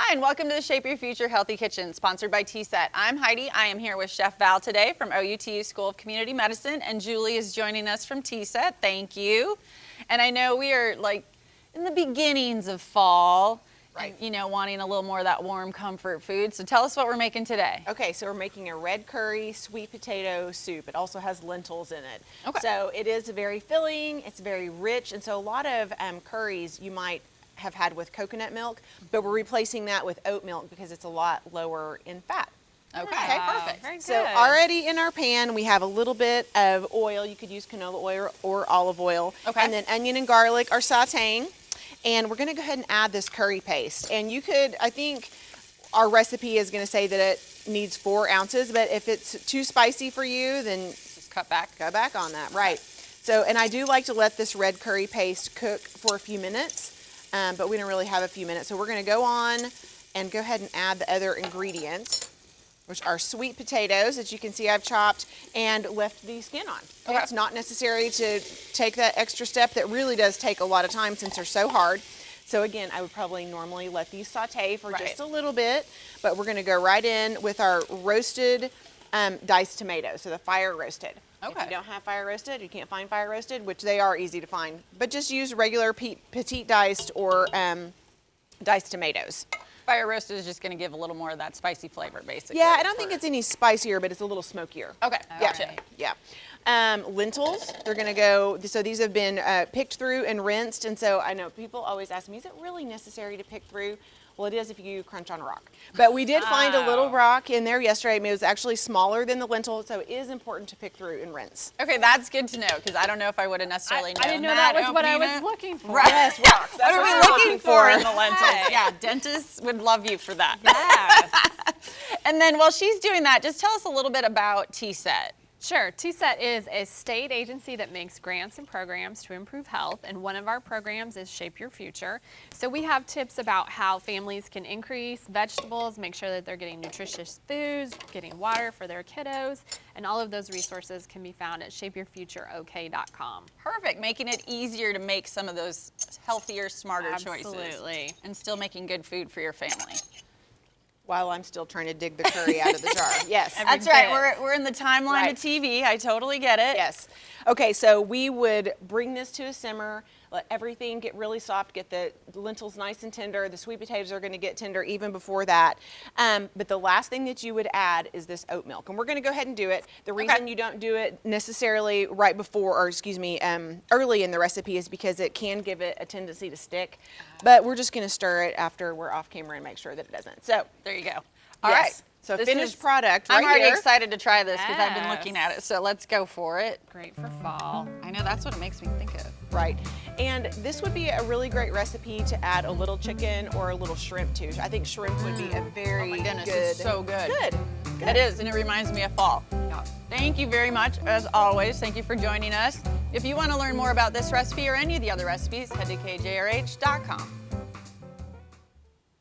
Hi, and welcome to the Shape Your Future Healthy Kitchen, sponsored by TSET. I'm Heidi. I am here with Chef Val today from OUTU School of Community Medicine, and Julie is joining us from TSET. Thank you. And I know we are like in the beginnings of fall, right? And, you know, wanting a little more of that warm comfort food. So tell us what we're making today. Okay, so we're making a red curry sweet potato soup. It also has lentils in it. Okay. So it is very filling. It's very rich, and so a lot of curries you might have had with coconut milk, but we're replacing that with oat milk because it's a lot lower in fat. Okay, perfect. Very good. So already in our pan, we have a little bit of oil. You could use canola oil or olive oil. Okay. And then onion and garlic are sauteing. And we're gonna go ahead and add this curry paste. And you could, I think our recipe is gonna say that it needs 4 ounces, but if it's too spicy for you, then Just cut back. go back on that, right. So, and I do like to let this red curry paste cook for a few minutes, but we don't really have a few minutes. So we're gonna go on and go ahead and add the other ingredients, which are sweet potatoes that you can see I've chopped and left the skin on. Okay. It's not necessary to take that extra step that really does take a lot of time since they're so hard. So again, I would probably normally let these saute for just a little bit, but we're gonna go right in with our roasted diced tomatoes, so the fire roasted. Okay. If you don't have fire roasted, you can't find fire roasted, which they are easy to find, but just use regular petite diced or diced tomatoes. Fire roasted is just going to give a little more of that spicy flavor, basically. Yeah, I don't think it's any spicier, but it's a little smokier. Okay, gotcha. Yeah. Lentils, they're gonna go, so these have been picked through and rinsed, and so I know people always ask me, is it really necessary to pick through? Well, it is if you crunch on a rock. But we did find a little rock in there yesterday. I mean, it was actually smaller than the lentil, so it is important to pick through and rinse. Okay, that's good to know, because I don't know if I would have necessarily known I didn't know that was Oh, what I Pina. was looking for. Right. Yes, rocks. What That's are we we're looking for in the lentils? Right. Yeah, dentists would love you for that. Yes. And then while she's doing that, just tell us a little bit about TSET. Sure. TSET is a state agency that makes grants and programs to improve health, and one of our programs is Shape Your Future. So we have tips about how families can increase vegetables, make sure that they're getting nutritious foods, getting water for their kiddos, and all of those resources can be found at shapeyourfutureok.com. Perfect, making it easier to make some of those healthier, smarter choices. Absolutely. And still making good food for your family. While I'm still trying to dig the curry out of the jar. Yes. That's right, we're in the timeline of TV. I totally get it. Yes. Okay, so we would bring this to a simmer, let everything get really soft, get the lentils nice and tender. The sweet potatoes are gonna get tender even before that. But the last thing that you would add is this oat milk. And we're gonna go ahead and do it. The reason you don't do it necessarily right before, or excuse me, early in the recipe is because it can give it a tendency to stick. But we're just gonna stir it after we're off camera and make sure that it doesn't. So There you go. All right. So This finished is- product right I'm already here. excited to try this because I've been looking Yes. at it. So let's go for it. Great for fall. I know that's what it makes me think of. Right. And this would be a really great recipe to add a little chicken or a little shrimp to. I think shrimp would be a very Oh my goodness, good. it's so good. Good. It is, and it reminds me of fall. Thank you very much, as always. Thank you for joining us. If you want to learn more about this recipe or any of the other recipes, head to kjrh.com.